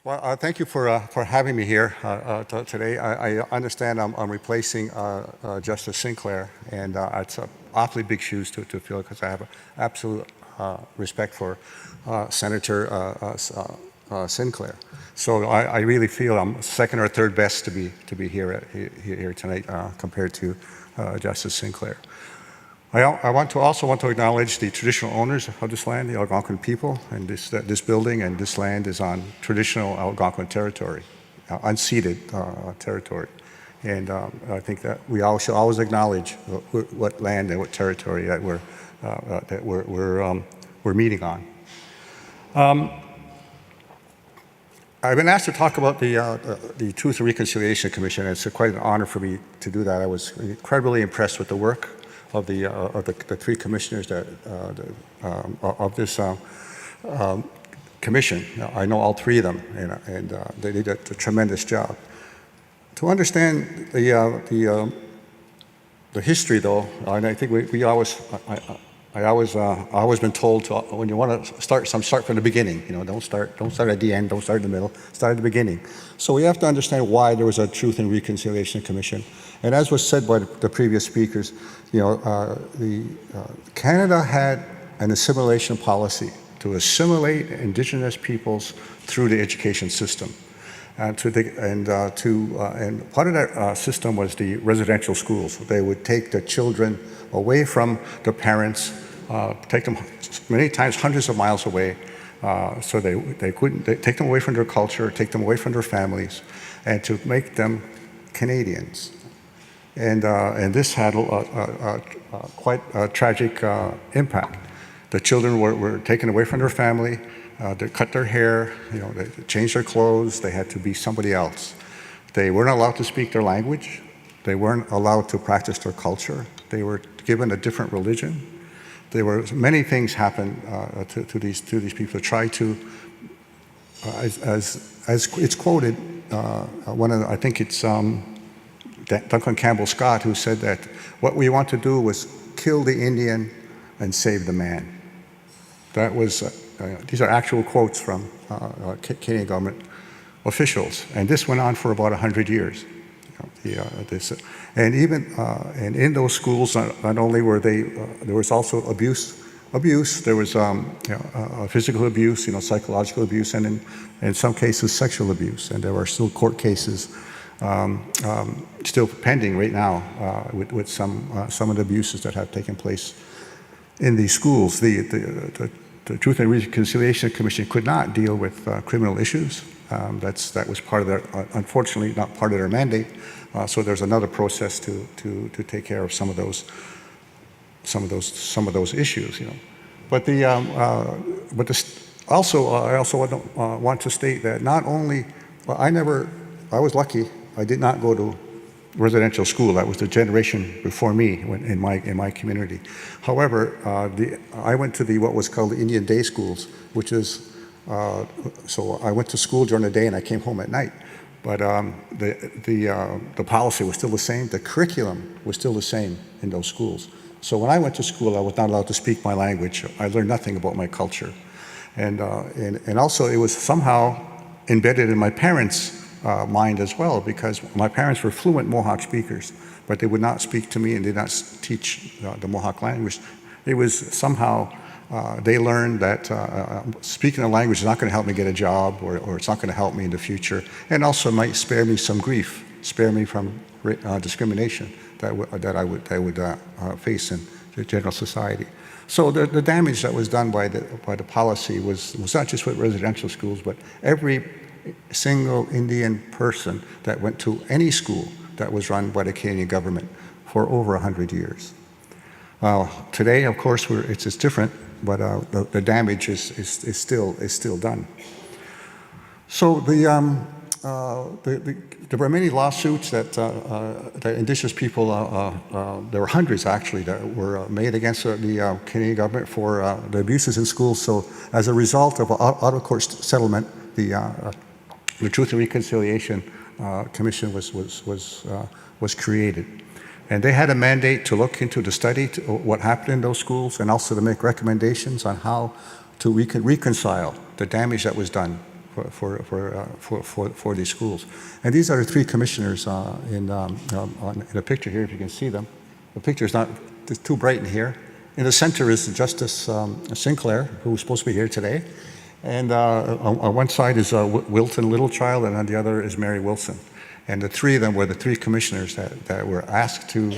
Well, thank you for having me here today. I understand I'm replacing Justice Sinclair, and it's awfully big shoes to fill because I have absolute respect for Senator Sinclair. So I really feel I'm second or third best to be here tonight compared to Justice Sinclair. I also want to acknowledge the traditional owners of this land, the Algonquin people, and this building and this land is on traditional Algonquin territory, unceded territory. And I think that we all should always acknowledge what land and what territory that we're meeting on. I've been asked to talk about the Truth and Reconciliation Commission. It's quite an honor for me to do that. I was incredibly impressed with the work of the three commissioners of this commission. I know all three of them, and they did a tremendous job. To understand the history, though, and I think we always. I always been told to, when you want to start from the beginning. You know, don't start at the end, don't start in the middle, start at the beginning. So we have to understand why there was a Truth and Reconciliation Commission. And as was said by the previous speakers, you know, Canada had an assimilation policy to assimilate Indigenous peoples through the education system. And part of that system was the residential schools. They would take the children away from their parents, take them many times hundreds of miles away, so they couldn't take them away from their culture, take them away from their families, and to make them Canadians. And this had quite a tragic impact. The children were taken away from their family. They cut their hair, you know, they changed their clothes, they had to be somebody else. They weren't allowed to speak their language. They weren't allowed to practice their culture. They were given a different religion. There were many things happen to these people to try to, as it's quoted, I think it's Duncan Campbell Scott who said that what we want to do was kill the Indian and save the man. That was. These are actual quotes from Canadian government officials, and this went on for about 100 years. You know, and in those schools, not only were there was also abuse. There was physical abuse, you know, psychological abuse, and in some cases sexual abuse. And there are still court cases still pending right now with some of the abuses that have taken place in these schools. The Truth and Reconciliation Commission could not deal with criminal issues. That was part of their, unfortunately, not part of their mandate. So there's another process to take care of some of those issues, you know. But I also want to state that not only I was lucky. I did not go to residential school. That was the generation before me in my community. However, I went to what was called the Indian Day Schools, which is so I went to school during the day and I came home at night. But the policy was still the same. The curriculum was still the same in those schools. So when I went to school, I was not allowed to speak my language. I learned nothing about my culture, and also it was somehow embedded in my parents' mind as well, because my parents were fluent Mohawk speakers, but they would not speak to me and did not teach the Mohawk language. It was somehow they learned that speaking the language is not going to help me get a job, or it's not going to help me in the future, and also might spare me some grief, spare me from discrimination that I would face in the general society. So the damage that was done by the policy was not just with residential schools, but every single Indian person that went to any school that was run by the Canadian government for over 100 years. Today, of course, it's different, but the damage is still done. So there were many lawsuits that Indigenous people, there were hundreds actually, that were made against the Canadian government for the abuses in schools. So as a result of an out-of-court settlement, the Truth and Reconciliation Commission was created. And they had a mandate to look into the study, what happened in those schools, and also to make recommendations on how to reconcile the damage that was done for these schools. And these are the three commissioners in a picture here, if you can see them. The picture is not it's too bright in here. In the center is Justice Sinclair, who was supposed to be here today. And on one side is Wilton Littlechild, and on the other is Mary Wilson. And the three of them were the three commissioners that were asked to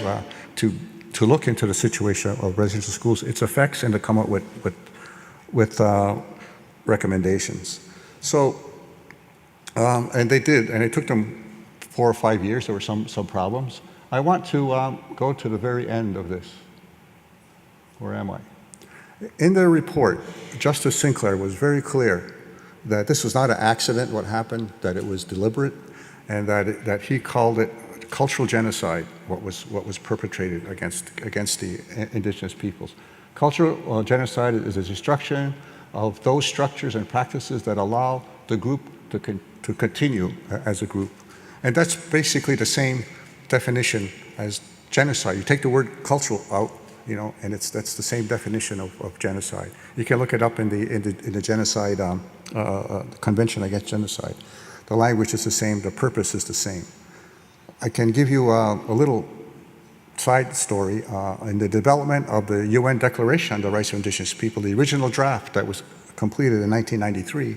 look into the situation of residential schools, its effects, and to come up with recommendations. So, and they did, and it took them 4 or 5 years. There were some problems. I want to go to the very end of this. Where am I? In their report, Justice Sinclair was very clear that this was not an accident, what happened, that it was deliberate, and that he called it cultural genocide, what was perpetrated against the indigenous peoples. Cultural genocide is a destruction of those structures and practices that allow the group to continue as a group. And that's basically the same definition as genocide. You take the word cultural out, and that's the same definition of genocide. You can look it up in the genocide Convention Against Genocide. The language is the same, the purpose is the same. I can give you a little side story. In the development of the UN Declaration on the Rights of Indigenous People, the original draft that was completed in 1993,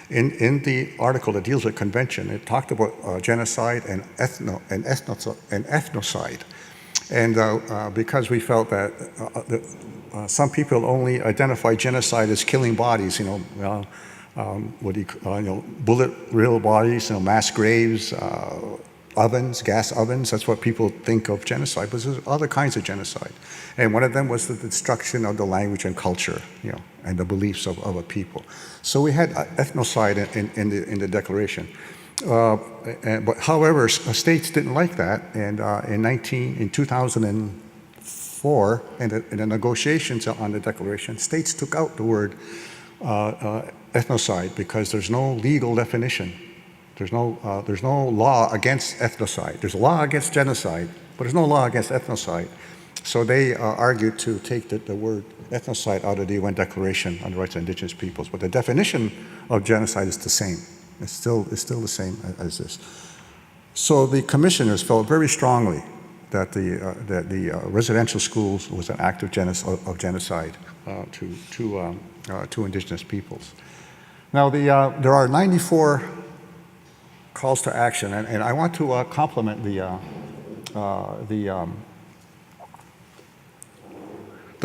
in the article that deals with convention, it talked about genocide and ethnocide. And because we felt that some people only identify genocide as killing bodies, bullet riddled bodies, mass graves, ovens, gas ovens. That's what people think of genocide. But there's other kinds of genocide, and one of them was the destruction of the language and culture, and the beliefs of a people. So we had ethnocide in the Declaration. But however, states didn't like that, and in 2004, in the negotiations on the Declaration, states took out the word ethnocide because there's no legal definition. There's no law against ethnocide. There's a law against genocide, but there's no law against ethnocide. So they argued to take the word ethnocide out of the UN Declaration on the Rights of Indigenous Peoples. But the definition of genocide is the same. It's still the same as this. So the commissioners felt very strongly that the residential schools was an act of genocide to indigenous peoples. Now there are 94 calls to action, and I want to compliment the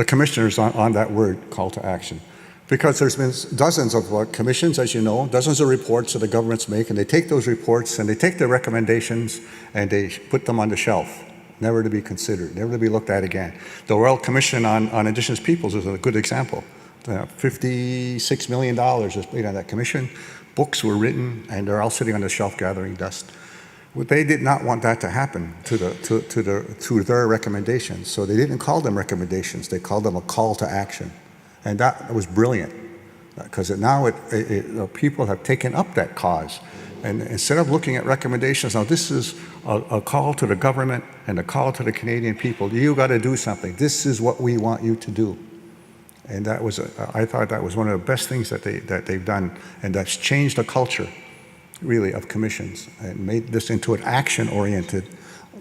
commissioners on that word, call to action. Because there's been dozens of commissions, as you know, dozens of reports that the governments make, and they take those reports and they take their recommendations and they put them on the shelf, never to be considered, never to be looked at again. The Royal Commission on Indigenous Peoples is a good example. $56 million was paid on that commission. Books were written, and they're all sitting on the shelf gathering dust. Well, they did not want that to happen to their recommendations, so they didn't call them recommendations. They called them a call to action. And that was brilliant, because now people have taken up that cause. And instead of looking at recommendations, now this is a call to the government and a call to the Canadian people. You got to do something. This is what we want you to do. And that was, I thought that was one of the best things that they've done, and that's changed the culture, really, of commissions and made this into an action-oriented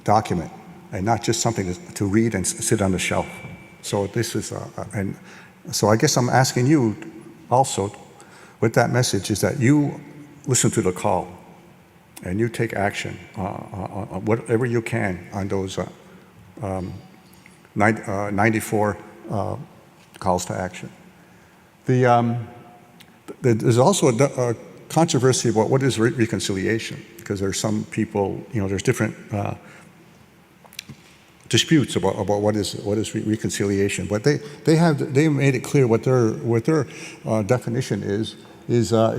document and not just something to read and sit on the shelf. So this is, so I guess I'm asking you also, with that message, is that you listen to the call and you take action on whatever you can on those 94 calls to action. There's also a controversy about what is reconciliation, because there's some people, there's different disputes about what is reconciliation, but they made it clear what their definition is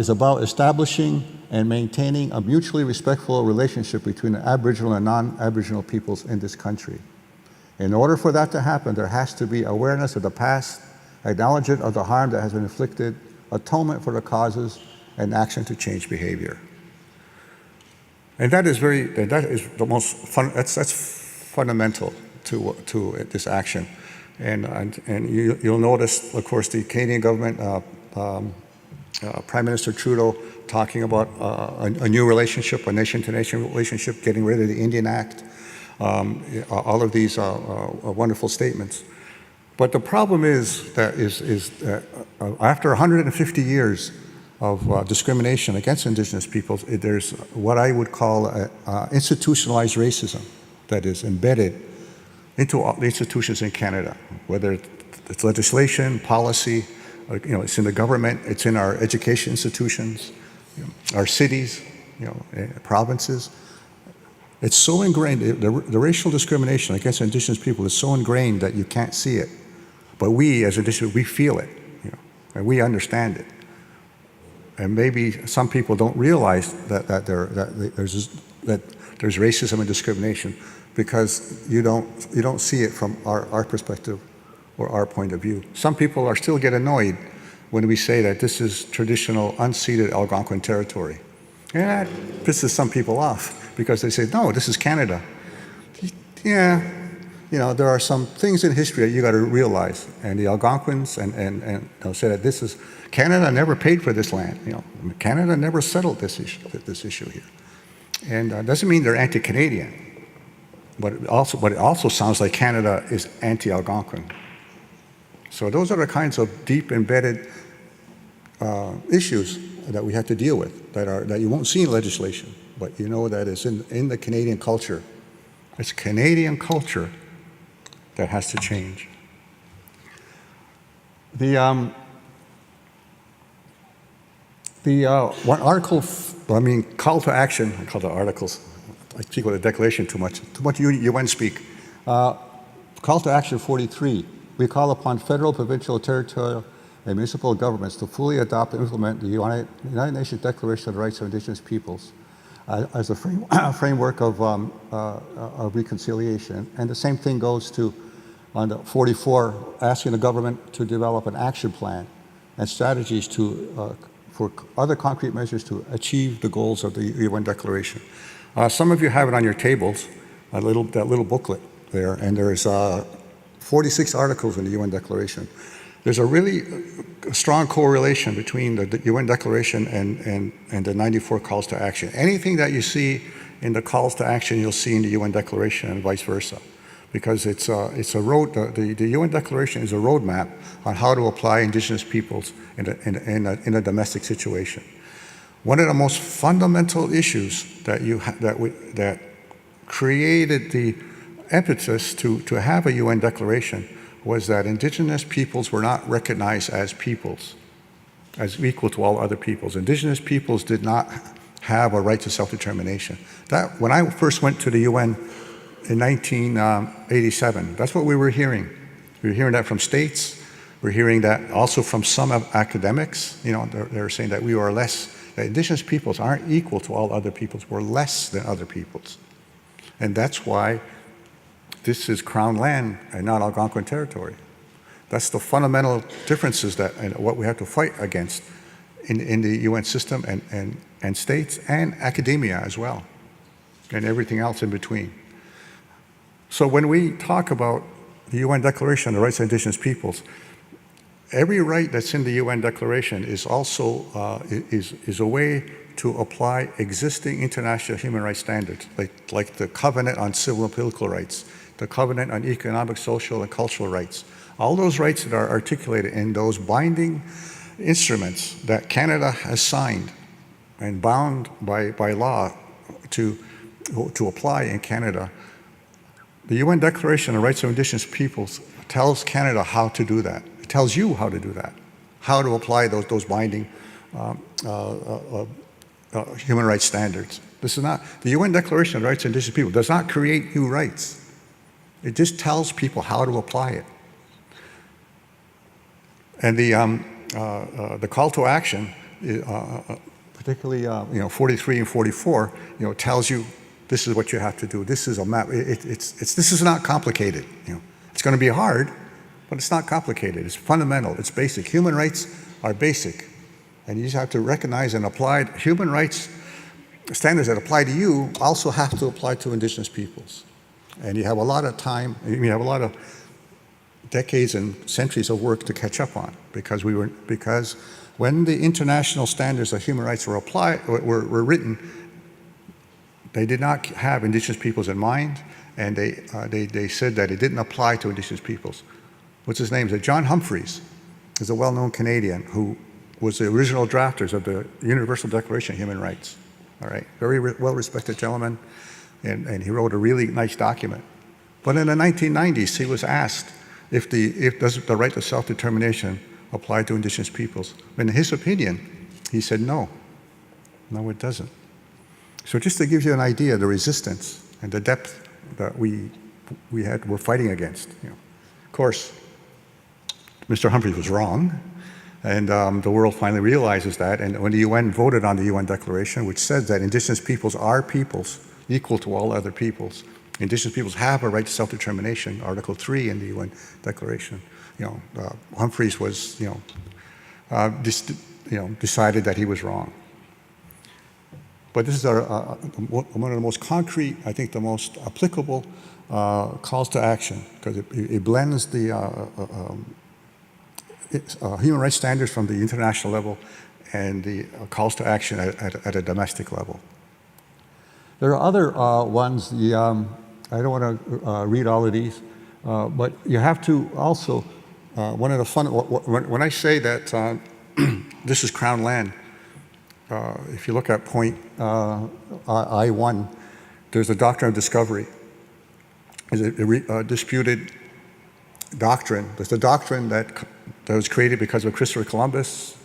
about establishing and maintaining a mutually respectful relationship between the Aboriginal and non-Aboriginal peoples in this country. In order for that to happen, there has to be awareness of the past, acknowledgement of the harm that has been inflicted, atonement for the causes, and action to change behavior. And that is the most that's fundamental to this action. And you'll notice, of course, the Canadian government, Prime Minister Trudeau talking about a new relationship, a nation-to-nation relationship, getting rid of the Indian Act, all of these wonderful statements. But the problem is that after 150 years of discrimination against Indigenous peoples, there's what I would call institutionalized racism that is embedded into all the institutions in Canada, whether it's legislation, policy, it's in the government, it's in our education institutions, our cities, provinces. It's so ingrained, the racial discrimination against Indigenous people is so ingrained that you can't see it. But we, as Indigenous, we feel it, and we understand it. And maybe some people don't realize that there's racism and discrimination because you don't see it from our perspective or our point of view. Some people are still get annoyed when we say that this is traditional unceded Algonquin territory. And that pisses some people off because they say, no, this is Canada. Yeah, there are some things in history that you got to realize. And the Algonquins and they'll say that this is, Canada never paid for this land. Canada never settled this issue here. And doesn't mean they're anti-Canadian. But it also sounds like Canada is anti-Algonquin. So those are the kinds of deep embedded issues that we have to deal with that you won't see in legislation, but that is in the Canadian culture. It's Canadian culture that has to change. The one article, call to action. I call the articles. I speak with a declaration too much UN speak. Call to action 43. We call upon federal, provincial, territorial, and municipal governments to fully adopt and implement the United Nations Declaration of the Rights of Indigenous Peoples as a framework of reconciliation. And the same thing goes to on the 44, asking the government to develop an action plan and strategies for other concrete measures to achieve the goals of the UN Declaration. Some of you have it on your tables, that little booklet there, and there's 46 articles in the UN Declaration. There's a really strong correlation between the UN Declaration and the 94 calls to action. Anything that you see in the calls to action, you'll see in the UN Declaration and vice versa. Because the UN Declaration is a roadmap on how to apply Indigenous peoples in a domestic situation. One of the most fundamental issues that created the impetus to have a UN Declaration was that Indigenous peoples were not recognized as peoples, as equal to all other peoples. Indigenous peoples did not have a right to self-determination. When I first went to the UN in 1987, that's what we were hearing. We were hearing that from states. We're hearing that also from some academics. They're saying that we are less, that Indigenous peoples aren't equal to all other peoples. We're less than other peoples. And that's why this is Crown land and not Algonquin territory. That's the fundamental differences and what we have to fight against in the UN system and states and academia as well, and everything else in between. So when we talk about the UN Declaration on the Rights of Indigenous Peoples, every right that's in the UN Declaration is also is a way to apply existing international human rights standards, like the Covenant on Civil and Political Rights, the Covenant on Economic, Social, and Cultural Rights. All those rights that are articulated in those binding instruments that Canada has signed and bound by law to apply in Canada. The UN Declaration on the Rights of Indigenous Peoples tells Canada how to do that. It tells you how to do that, how to apply those binding human rights standards. This is not, the UN Declaration on the Rights of Indigenous People does not create new rights. It just tells people how to apply it. And the call to action, particularly 43 and 44, tells you this is what you have to do. This is a map. This is not complicated. It's going to be hard, but it's not complicated. It's fundamental. It's basic. Human rights are basic, and you just have to recognize and apply human rights standards that apply to you also have to apply to Indigenous peoples. And you have a lot of time. You have a lot of decades and centuries of work to catch up on because when the international standards of human rights were written, they did not have indigenous peoples in mind, and they said that it didn't apply to indigenous peoples. What's his name? John Humphreys is a well-known Canadian who was the original drafters of the Universal Declaration of Human Rights. All right, very well-respected gentleman, and he wrote a really nice document. But in the 1990s, he was asked if does the right to self-determination apply to indigenous peoples. And in his opinion, he said no, it doesn't. So just to give you an idea of the resistance and the depth that we're fighting against. Of course, Mr. Humphreys was wrong, and the world finally realizes that. And when the UN voted on the UN Declaration, which says that indigenous peoples are peoples equal to all other peoples, indigenous peoples have a right to self-determination, Article 3 in the UN Declaration. Humphreys was, decided that he was wrong. But this is one of the most concrete, I think the most applicable calls to action, because it blends the human rights standards from the international level and the calls to action at a domestic level. There are other ones, I don't want to read all of these, but you have to also, one of the fun, when I say that this is Crown land, if you look at point I-1, there's a doctrine of discovery. There's a disputed doctrine. There's the doctrine that was created because of Christopher Columbus,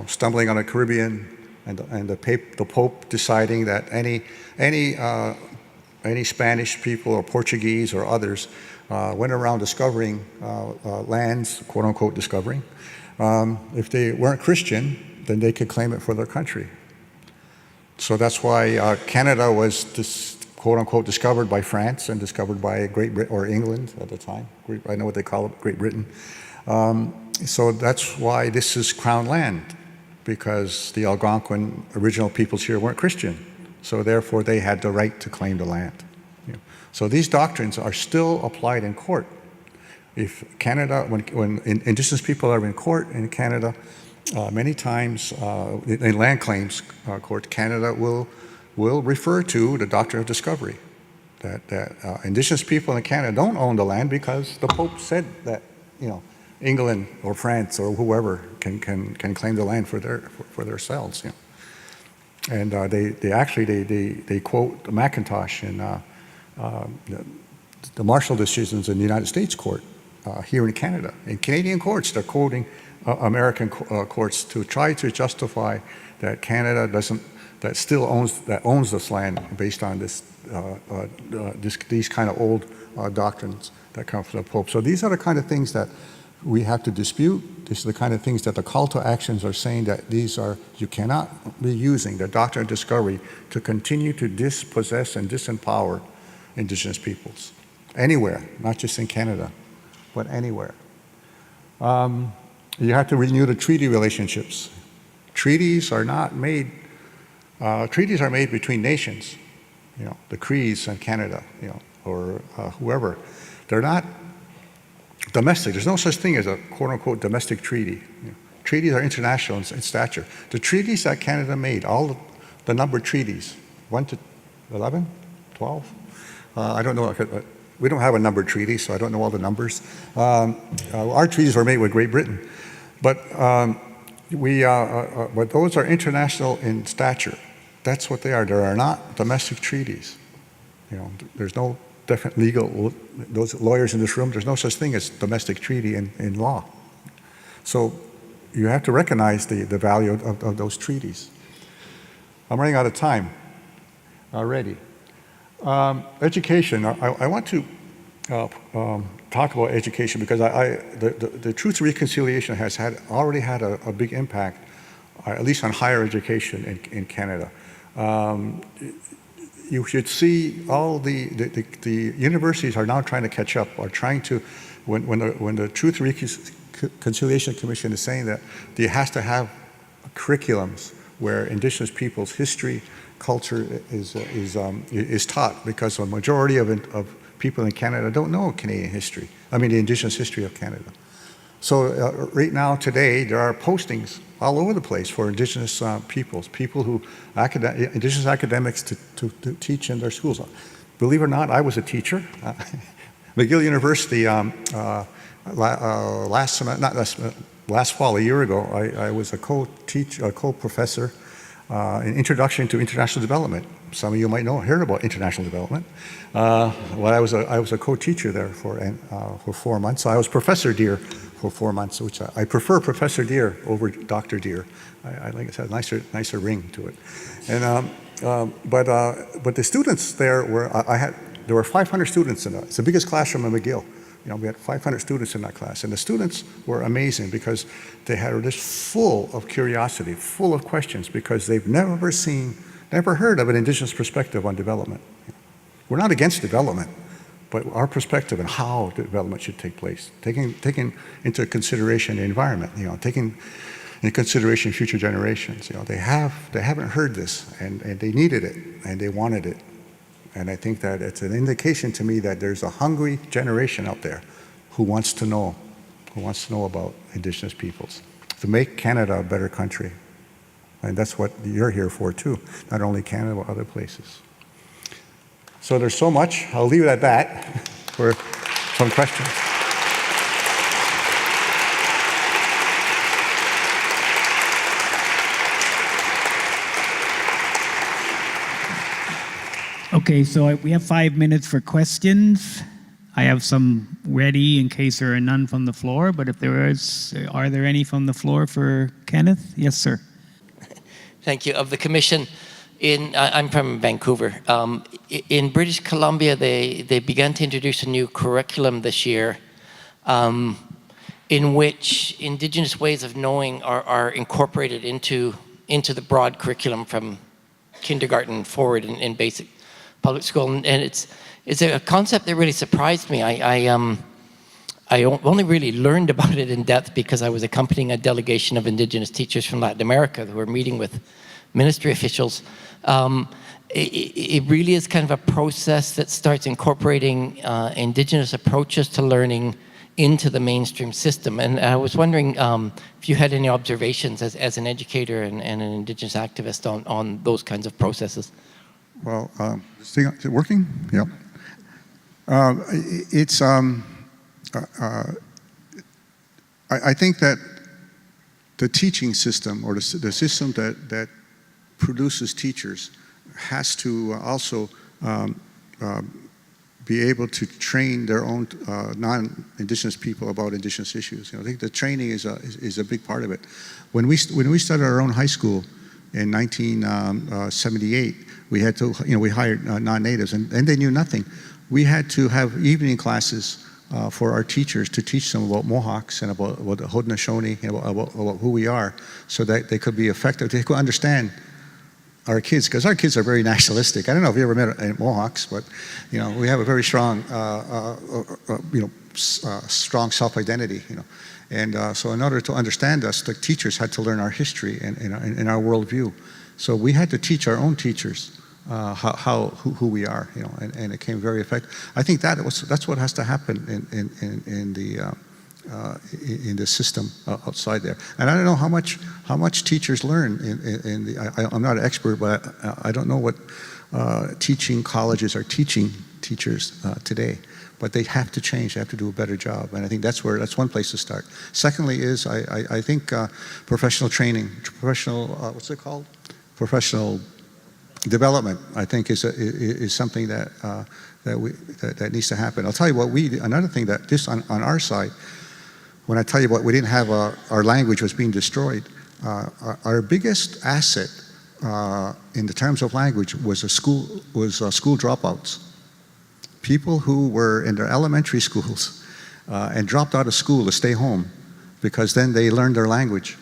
stumbling on the Caribbean, and the Pope deciding that any Spanish people or Portuguese or others went around discovering lands, quote unquote discovering. If they weren't Christian, then they could claim it for their country. So that's why Canada was quote unquote discovered by France and discovered by Great Britain or England at the time. I know what they call it, Great Britain. So that's why this is Crown land, because the Algonquin original peoples here weren't Christian. So therefore they had the right to claim the land. So these doctrines are still applied in court. If Canada, when indigenous people are in court in Canada, many times in land claims court, Canada will refer to the doctrine of discovery, that indigenous people in Canada don't own the land because the Pope said that England or France or whoever can claim the land for themselves. And they quote McIntosh in the Marshall decisions in the United States court here in Canada. In Canadian courts, they're quoting American courts to try to justify that Canada owns this land based on these kind of old doctrines that come from the Pope. So these are the kind of things that we have to dispute. These are the kind of things that the call to actions are saying that you cannot be using the doctrine of discovery to continue to dispossess and disempower indigenous peoples. Anywhere, not just in Canada, but anywhere. You have to renew the treaty relationships. Treaties are not made, treaties are made between nations, the Crees and Canada, or whoever. They're not domestic. There's no such thing as a quote-unquote domestic treaty. Treaties are international in stature. The treaties that Canada made, all the numbered treaties, 1 to 11, 12, I don't know. We don't have a numbered treaty, so I don't know all the numbers. Our treaties were made with Great Britain, but those are international in stature. That's what they are. There are not domestic treaties. There's no different legal, those lawyers in this room, there's no such thing as domestic treaty in law. So you have to recognize the value of those treaties. I'm running out of time already. Education, I want to talk about education because the Truth and Reconciliation has already had a big impact, at least on higher education in Canada. You should see all the universities are now trying to catch up, are trying to, when the Truth and Reconciliation Commission is saying that there has to have curriculums where Indigenous people's history, culture is taught, because a majority of people in Canada don't know Canadian history. I mean, the Indigenous history of Canada. So right now, today, there are postings all over the place for Indigenous peoples, people who, Indigenous academics to teach in their schools. Believe it or not, I was a teacher. McGill University, last fall, a year ago, I was a co-professor in Introduction to International Development. Some of you might heard about international development. Well, I was a co-teacher there for 4 months. So I was Professor Deer for 4 months, which I prefer Professor Deer over Dr. Deer. I think it's a nicer ring to it. And but the students there there were 500 students in it. It's the biggest classroom in McGill. We had 500 students in that class, and the students were amazing because they had this full of curiosity, full of questions, because they've never heard of an Indigenous perspective on development. We're not against development, but our perspective on how development should take place, taking into consideration the environment, taking into consideration future generations. They haven't heard this, and they needed it, and they wanted it. And I think that it's an indication to me that there's a hungry generation out there who wants to know about Indigenous peoples, to make Canada a better country. And that's what you're here for too, not only Canada, but other places. So there's so much. I'll leave it at that for some questions. Okay, so we have 5 minutes for questions. I have some ready in case there are none from the floor, but if there is, are there any from the floor for Kenneth? Yes, sir. Thank you. Of the Commission, I'm from Vancouver. In British Columbia, they began to introduce a new curriculum this year in which Indigenous ways of knowing are incorporated into the broad curriculum from kindergarten forward in basic public school. And it's a concept that really surprised me. I only really learned about it in depth because I was accompanying a delegation of Indigenous teachers from Latin America who were meeting with ministry officials. It really is kind of a process that starts incorporating Indigenous approaches to learning into the mainstream system. And I was wondering if you had any observations as an educator and an Indigenous activist on those kinds of processes. Well, is it working? Yeah. I think that the teaching system, or the system that produces teachers, has to also be able to train their own non-Indigenous people about Indigenous issues. I think the training is a big part of it. When we started our own high school in 1978, we had to, we hired non-natives, and they knew nothing. We had to have evening classes for our teachers to teach them about Mohawks and about the Haudenosaunee, about who we are, so that they could be effective. They could understand our kids, because our kids are very nationalistic. I don't know if you ever met Mohawks, but we have a very strong, strong self-identity. And so in order to understand us, the teachers had to learn our history and our worldview. So we had to teach our own teachers who we are, and it came very effective. I think that's what has to happen in the system outside there. And I don't know how much teachers learn I'm not an expert, but I don't know what teaching colleges are teaching teachers today. But they have to change. They have to do a better job, and I think that's one place to start. Secondly, is I think professional training, what's it called? Professional development, I think, is something that needs to happen. I'll tell you what another thing that this on our side, when I tell you what we didn't have, our language was being destroyed. Our biggest asset in the terms of language was school dropouts. People who were in their elementary schools and dropped out of school to stay home, because then they learned their language.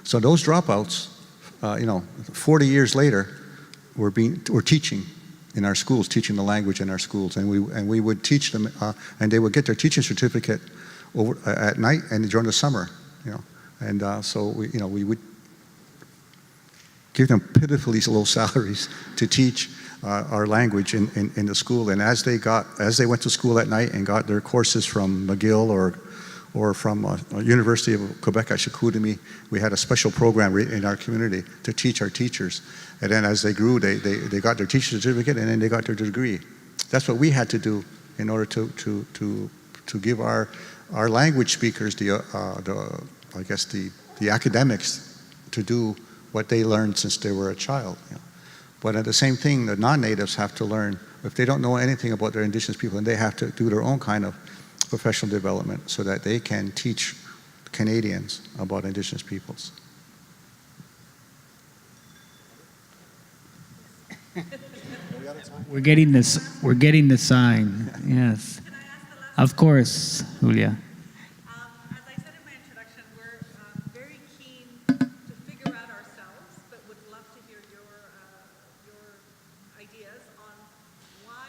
So those dropouts, 40 years later, were teaching in our schools, teaching the language in our schools, and we would teach them, and they would get their teaching certificate over at night and during the summer, and so we would give them pitifully low salaries to teach our language in the school. And as they went to school at night and got their courses from McGill or from University of Quebec at Chicoutimi, we had a special program in our community to teach our teachers. And then as they grew, they got their teacher certificate and then they got their degree. That's what we had to do in order to give our language speakers the academics to do what they learned since they were a child. You know. But at the same thing, the non-natives have to learn. If they don't know anything about their indigenous people, and they have to do their own kind of professional development so that they can teach Canadians about indigenous peoples. We're getting this. We're getting the sign. Yes. Of course, Julia. As I said in my introduction, we're very keen to figure out ourselves, but would love to hear your ideas on why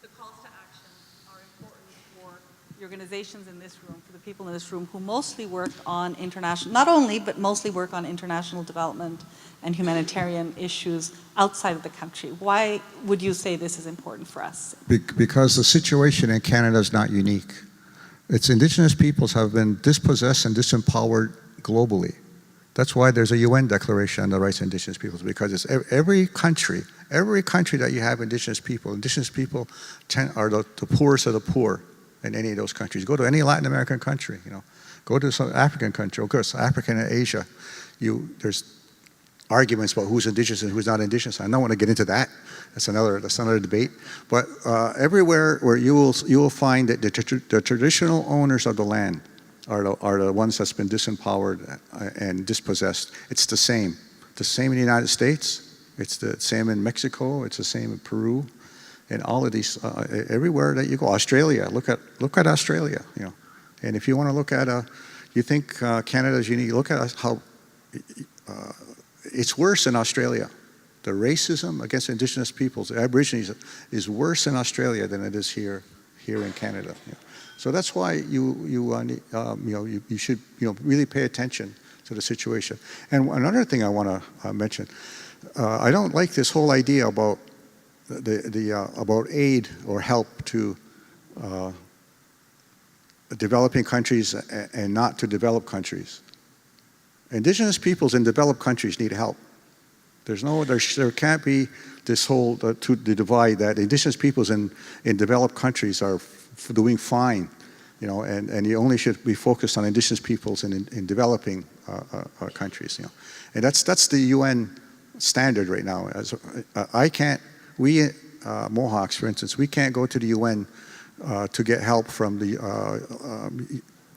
the calls to action are important for the organizations in this room, for the people in this room who mostly work on international, not only, but mostly work on international development and humanitarian issues outside of the country. Why would you say this is important for us? Because the situation in Canada is not unique. Its indigenous peoples have been dispossessed and disempowered globally. That's why there's a UN Declaration on the Rights of Indigenous Peoples, because it's every country that you have indigenous people are the poorest of the poor in any of those countries. Go to any Latin American country, you know. Go to some African country, of course, Africa and Asia. There's arguments about who's indigenous and who's not indigenous. I don't want to get into that. That's another debate. But everywhere where you will find that the traditional owners of the land are the ones that's been disempowered and dispossessed. It's the same. The same in the United States. It's the same in Mexico. It's the same in Peru. And all of these, everywhere that you go. Australia. Look at Australia. You know. And if you want to look at you think Canada is unique. Look at how. It's worse in Australia. The racism against indigenous peoples, the Aborigines, is worse in Australia than it is here in Canada. You know. So that's why you should really pay attention to the situation. And another thing I want to mention, I don't like this whole idea about about aid or help to developing countries and not to developed countries. Indigenous peoples in developed countries need help. There can't be this whole the divide that indigenous peoples in developed countries are doing fine, you know, and you only should be focused on indigenous peoples in developing countries, you know, and that's the UN standard right now. We Mohawks, for instance, we can't go to the UN to get help from the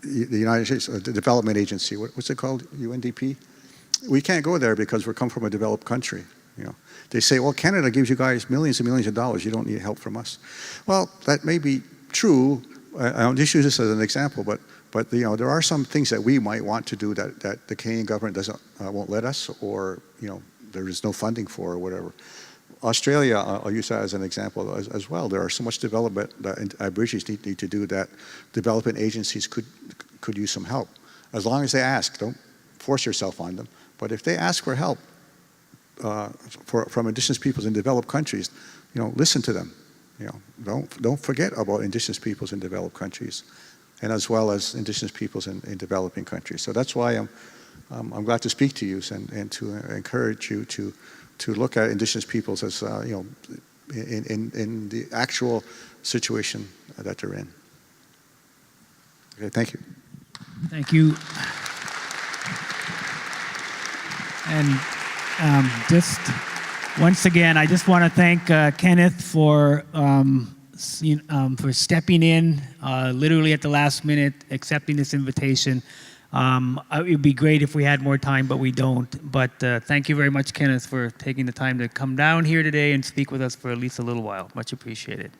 United States the Development Agency. What's it called? UNDP. We can't go there because we come from a developed country. You know, they say, well, Canada gives you guys millions and millions of dollars. You don't need help from us. Well, that may be true. I'll just use this as an example, but you know, there are some things that we might want to do that the Canadian government won't let us, or you know, there is no funding for, or whatever. Australia, I'll use that as an example as well. There are so much development that Aborigines need to do that development agencies could use some help. As long as they ask, don't force yourself on them. But if they ask for help from indigenous peoples in developed countries, you know, listen to them. You know, don't forget about indigenous peoples in developed countries, and as well as indigenous peoples in developing countries. So that's why I'm glad to speak to you and to encourage you to look at indigenous peoples as you know, in the actual situation that they're in. Okay, thank you. Thank you. And just once again, I just want to thank Kenneth for stepping in literally at the last minute, accepting this invitation. It would be great if we had more time, but we don't. But thank you very much, Kenneth, for taking the time to come down here today and speak with us for at least a little while. Much appreciated.